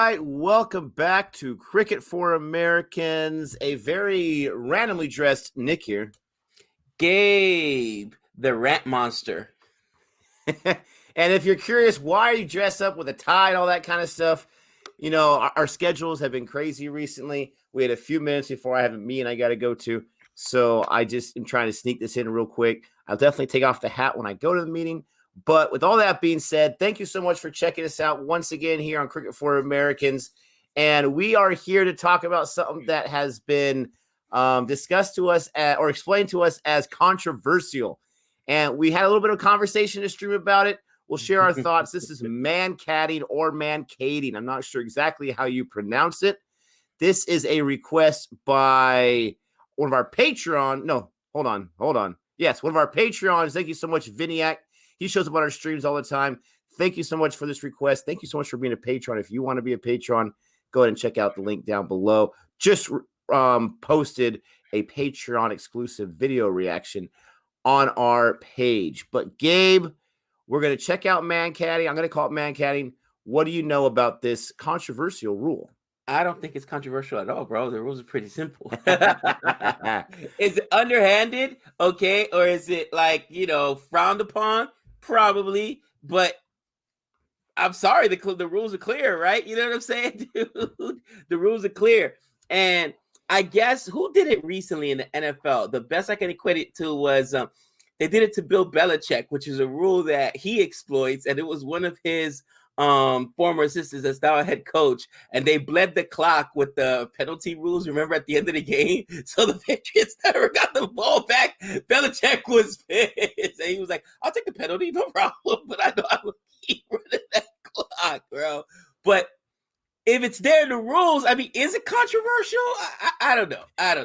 right, welcome back to Cricket for Americans. A very randomly dressed Nick here. Gabe, the rat monster. And if you're curious, why are you dressed up with a tie and all that kind of stuff? You know, our schedules have been crazy recently. We had a few minutes before I have a meeting I got to go to. So I just am trying to sneak this in real quick. I'll definitely take off the hat when I go to the meeting. But with all that being said, thank you so much for checking us out once again here on Cricket for Americans. And we are here to talk about something that has been discussed to us or explained to us as controversial. And we had a little bit of conversation to stream about it. We'll share our thoughts. This is Mankading or Mankading. I'm not sure exactly how you pronounce it. This is a request by one of our Patreon. No, hold on. Yes, one of our Patreons. Thank you so much, Vinayak. He shows up on our streams all the time. Thank you so much for this request. Thank you so much for being a patron. If you want to be a patron, go ahead and check out the link down below. Just posted a Patreon exclusive video reaction on our page. But Gabe, we're going to check out Mankading. I'm going to call it Mankading. What do you know about this controversial rule? I don't think it's controversial at all, bro. The rules are pretty simple. Is it underhanded? Okay. Or is it frowned upon? Probably. But I'm sorry, the rules are clear, right? You know what I'm saying, dude? The rules are clear. And I guess who did it recently in the NFL? The best I can equate it to was they did it to Bill Belichick, which is a rule that he exploits. And it was one of his former assistants as now a head coach, and they bled the clock with the penalty rules, remember, at the end of the game. So the Patriots never got the ball back. Belichick was pissed, and he was like, I'll take the penalty, no problem, but I know I will keep running that clock, bro. But if it's there in the rules, I mean, is it controversial? I don't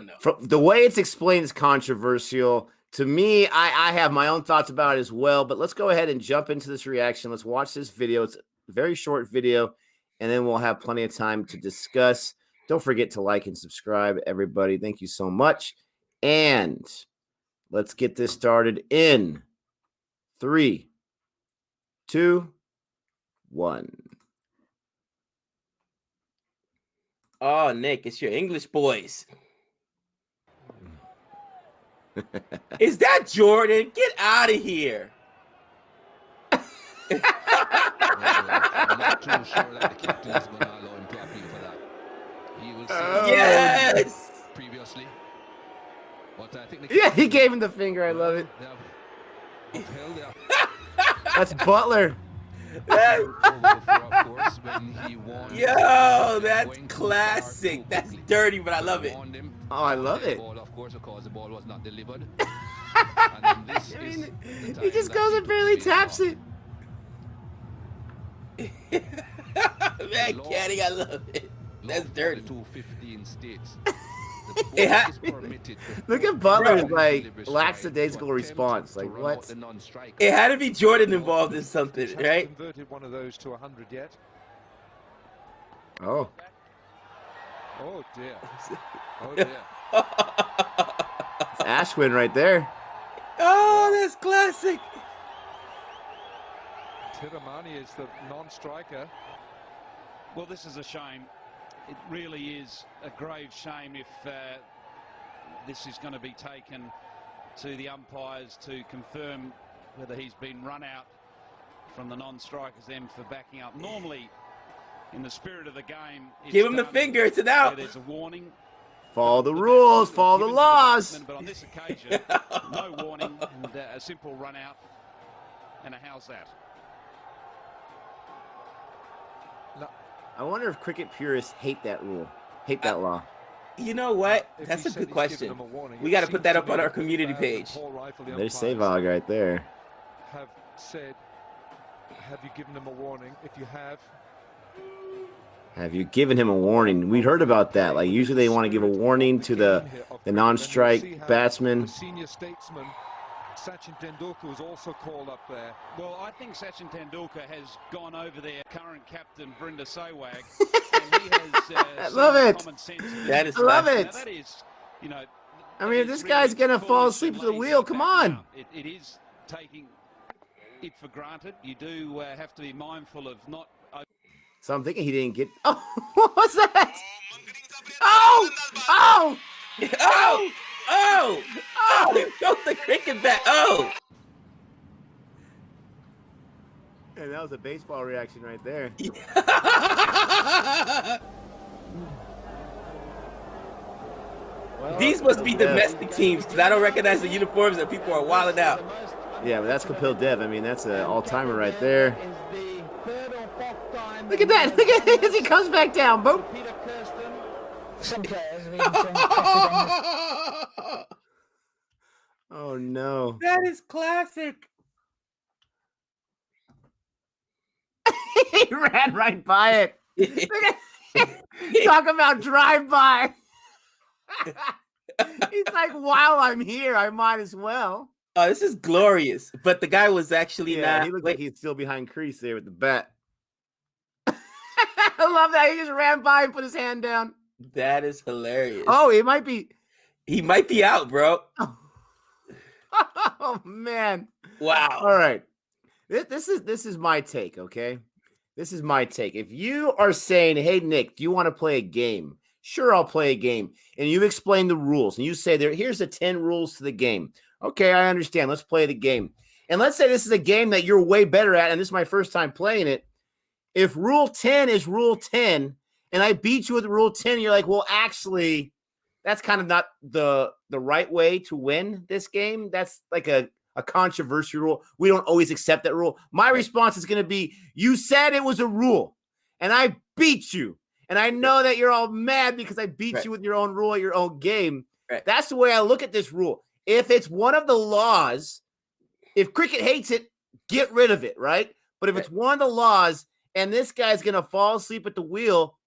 know. From the way it's explained is controversial. To me, I have my own thoughts about it as well, but let's go ahead and jump into this reaction. Let's watch this video. It's a very short video, and then we'll have plenty of time to discuss. Don't forget to like and subscribe, everybody. Thank you so much. And let's get this started in 3, 2, 1. Oh, Nick, it's your English boys. Is that Jordan? Get out of here. I'm not too sure that the captain is going to allow him to appeal for that. He will say yes previously. But I think he gave him the finger. I love it. That's Butler. Yo, that's classic. That's dirty, but I love it. Oh, I love it. Of course, because the ball was not delivered. He just goes and barely taps it. Mankading, I love it. That's dirty. 215 states. Look at Butler's lackadaisical response. Like, what? It had to be Jordan involved in something, right? Converted one of those to 100 yet. Oh. Oh dear. Oh dear. It's Ashwin right there. Oh, that's classic. Tiramani is the non-striker. Well, this is a shame. It really is a grave shame if this is going to be taken to the umpires to confirm whether he's been run out from the non-strikers then for backing up. Normally, in the spirit of the game, give him the finger. It's an out. There's a warning. Follow the rules. Follow the laws. But on this occasion, no warning and a simple run out. And a how's that? I wonder if cricket purists hate that rule, hate that law. You know what? That's a good question. We got to put that up on our community page. There's Savog right there. Have said, have you given him a warning? If you have you given him a warning? We heard about that. Like, usually they want to give a warning to the non-strike batsman. The senior statesman Sachin Tendulkar was also called up there. Well, I think Sachin Tendulkar has gone over their current captain, Vrinder Sehwag, and he has I love it. common sense. That is I love it. Now, that is, you know, I mean, if this guy's going to fall asleep at the wheel, come on. It is taking it for granted. You do have to be mindful of not... So I'm thinking he didn't get. Oh, what was that? Oh, oh, Oh, oh, oh! He broke the cricket bat. Oh, and that was a baseball reaction right there. Well, these must be Yeah. domestic teams because I don't recognize the uniforms and people are wilding out. Yeah, but that's Kapil Dev. I mean, that's an all-timer right there. Look at that! Look at it as he comes back down. Boom. Some players have even shown precedent. Oh no! That is classic. He ran right by it. Talk about drive-by. He's like, while I'm here, I might as well. Oh, this is glorious. But the guy was actually Yeah, not. he looked like he's still behind crease there with the bat. I love that. He just ran by and put his hand down. That is hilarious. Oh, he might be. He might be out, bro. Oh man. Wow. All right. This is my take, okay? This is my take. If you are saying, hey, Nick, do you want to play a game? Sure, I'll play a game. And you explain the rules. And you say, here's the 10 rules to the game. Okay, I understand. Let's play the game. And let's say this is a game that you're way better at, and this is my first time playing it. If rule 10 is rule 10, and I beat you with rule 10, you're like, well, actually, that's kind of not the right way to win this game. That's like a controversial rule. We don't always accept that rule. My response is going to be, you said it was a rule, and I beat you. And I know that you're all mad because I beat you with your own rule at your own game. Right. That's the way I look at this rule. If it's one of the laws, if cricket hates it, get rid of it, right? But if it's one of the laws and this guy's going to fall asleep at the wheel,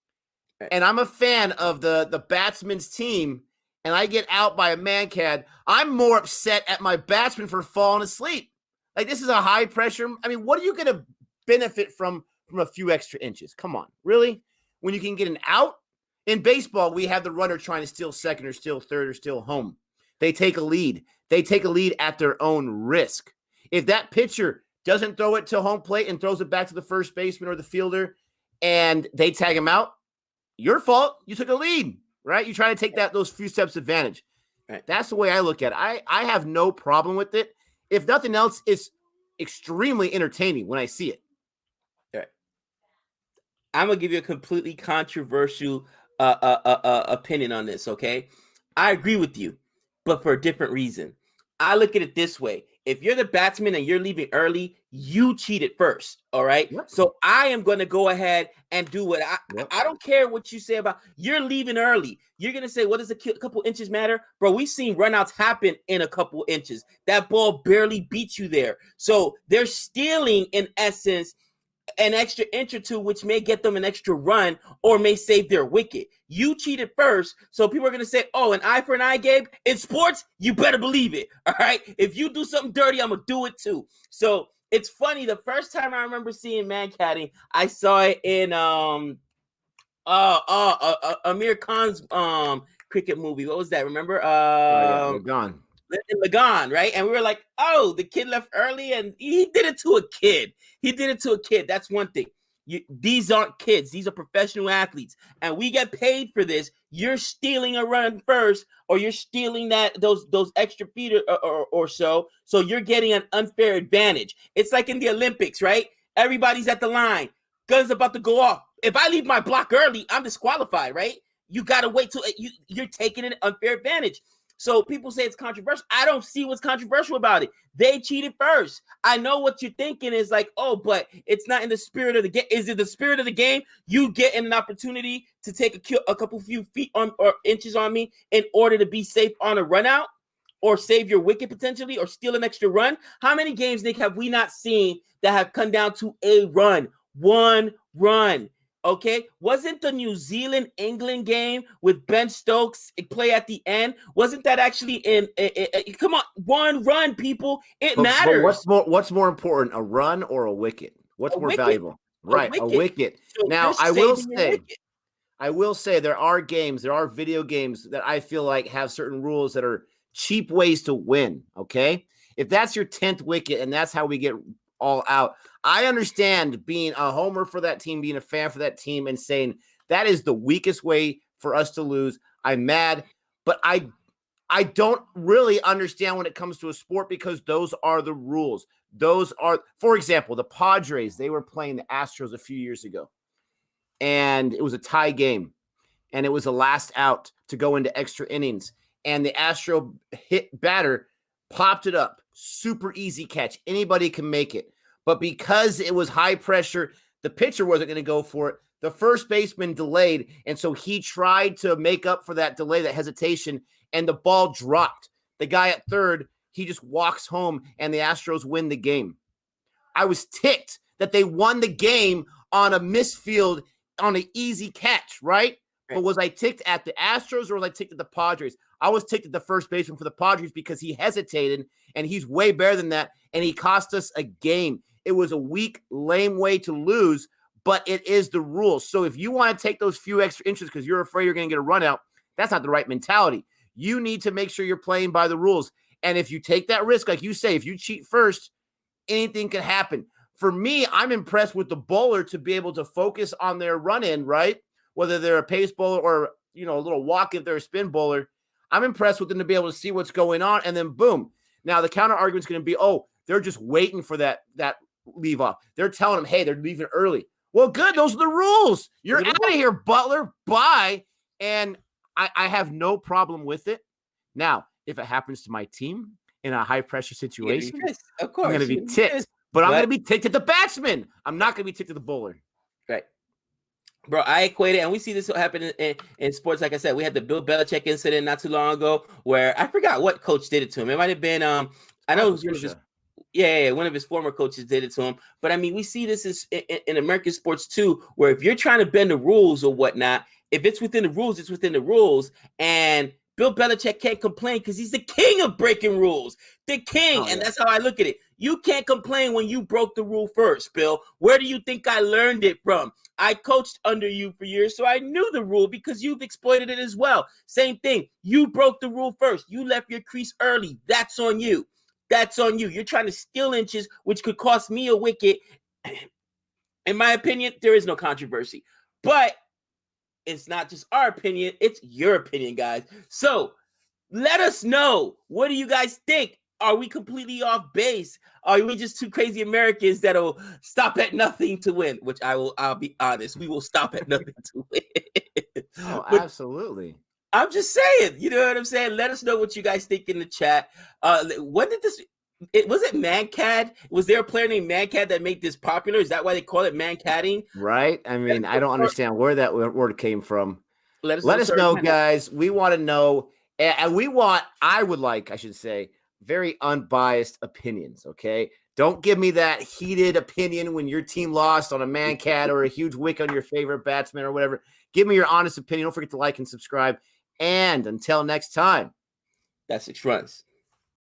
and I'm a fan of the batsman's team, and I get out by a Mankad, I'm more upset at my batsman for falling asleep. Like, this is a high pressure. I mean, what are you going to benefit from a few extra inches? Come on, really? When you can get an out? In baseball, we have the runner trying to steal second or steal third or steal home. They take a lead. They take a lead at their own risk. If that pitcher doesn't throw it to home plate and throws it back to the first baseman or the fielder and they tag him out, your fault. You took a lead, right? You try to take those few steps advantage. Right. That's the way I look at it. I have no problem with it. If nothing else, it's extremely entertaining when I see it. I'm gonna give you a completely controversial opinion on this. Okay, I agree with you, but for a different reason. I look at it this way: if you're the batsman and you're leaving early, you cheated first. All right. Yep. So I am gonna go ahead and do what Yep. I don't care what you say about you're leaving early. You're gonna say, what does a couple inches matter, bro? We've seen runouts happen in a couple inches. That ball barely beat you there. So they're stealing, in essence, an extra inch or two, which may get them an extra run or may save their wicket. You cheated first, so people are going to say, oh, an eye for an eye, Gabe. In sports, you better believe it, all right? If you do something dirty, I'm going to do it too. So it's funny, the first time I remember seeing Mankading, I saw it in Amir Khan's cricket movie. What was that, remember? They're gone. In Lagan, right? And we were like, oh, the kid left early, and he did it to a kid. He did it to a kid. That's one thing. These aren't kids. These are professional athletes, and we get paid for this. You're stealing a run first, or you're stealing those extra feet or so. So you're getting an unfair advantage. It's like in the Olympics, right? Everybody's at the line. Gun's about to go off. If I leave my block early, I'm disqualified, right? You got to wait till you're taking an unfair advantage. So people say it's controversial. I don't see what's controversial about it. They cheated first. I know what you're thinking is like, oh, but it's not in the spirit of the game. Is it the spirit of the game? You get an opportunity to take a couple few feet on or inches on me in order to be safe on a run out or save your wicket potentially or steal an extra run. How many games, Nick, have we not seen that have come down to a run? One run. Okay, wasn't the New Zealand-England game with Ben Stokes play at the end? Wasn't that actually come on, one run, people? It matters. But what's more important, a run or a wicket? What's more valuable? Right, a wicket. So now, I will say there are video games that I feel like have certain rules that are cheap ways to win, okay? If that's your 10th wicket and that's how we get all out, I understand being a homer for that team, being a fan for that team, and saying that is the weakest way for us to lose. I'm mad, but I don't really understand when it comes to a sport because those are the rules. Those are, for example, the Padres, they were playing the Astros a few years ago, and it was a tie game, and it was the last out to go into extra innings, and the Astro hit batter popped it up. Super easy catch. Anybody can make it. But because it was high pressure, the pitcher wasn't going to go for it. The first baseman delayed, and so he tried to make up for that delay, that hesitation, and the ball dropped. The guy at third, he just walks home, and the Astros win the game. I was ticked that they won the game on a misfield, on an easy catch, right? But was I ticked at the Astros or was I ticked at the Padres? I was ticked at the first baseman for the Padres because he hesitated, and he's way better than that, and he cost us a game. It was a weak, lame way to lose, but it is the rules. So if you want to take those few extra inches because you're afraid you're going to get a run out, that's not the right mentality. You need to make sure you're playing by the rules. And if you take that risk, like you say, if you cheat first, anything can happen. For me, I'm impressed with the bowler to be able to focus on their run-in, right? Whether they're a pace bowler or, a little walk if they're a spin bowler. I'm impressed with them to be able to see what's going on, and then boom. Now, the counter argument is going to be, they're just waiting for that leave off. They're telling them, hey, they're leaving early. Well, good. Those are the rules. You're out of here, Butler. Bye. And I have no problem with it. Now, if it happens to my team in a high-pressure situation, of course, I'm going to be ticked. But I'm going to be ticked at the batsman. I'm not going to be ticked at the bowler. Right. Bro, I equate it, and we see this happen in sports. Like I said, we had the Bill Belichick incident not too long ago where I forgot what coach did it to him. It might have been, I know it was one of his, one of his former coaches did it to him. But, I mean, we see this in American sports, too, where if you're trying to bend the rules or whatnot, if it's within the rules, it's within the rules. And Bill Belichick can't complain because he's the king of breaking rules. The king. And that's how I look at it. You can't complain when you broke the rule first, Bill. Where do you think I learned it from? I coached under you for years, so I knew the rule because you've exploited it as well. Same thing. You broke the rule first. You left your crease early. That's on you. That's on you. You're trying to steal inches, which could cost me a wicket. In my opinion, there is no controversy. But it's not just our opinion. It's your opinion, guys. So let us know. What do you guys think? Are we completely off base? Are we just two crazy Americans that'll stop at nothing to win? Which I'll be honest, we will stop at nothing to win. But absolutely. I'm just saying, you know what I'm saying? Let us know what you guys think in the chat. When did this? Was it Mankad? Was there a player named Mankad that made this popular? Is that why they call it Mankading? Right. I mean, I don't understand where that word came from. Let us know, guys. We want to know, and I would like, I should say, very unbiased opinions, okay? Don't give me that heated opinion when your team lost on a Mankad or a huge wick on your favorite batsman or whatever. Give me your honest opinion. Don't forget to like and subscribe. And until next time. That's 6 runs.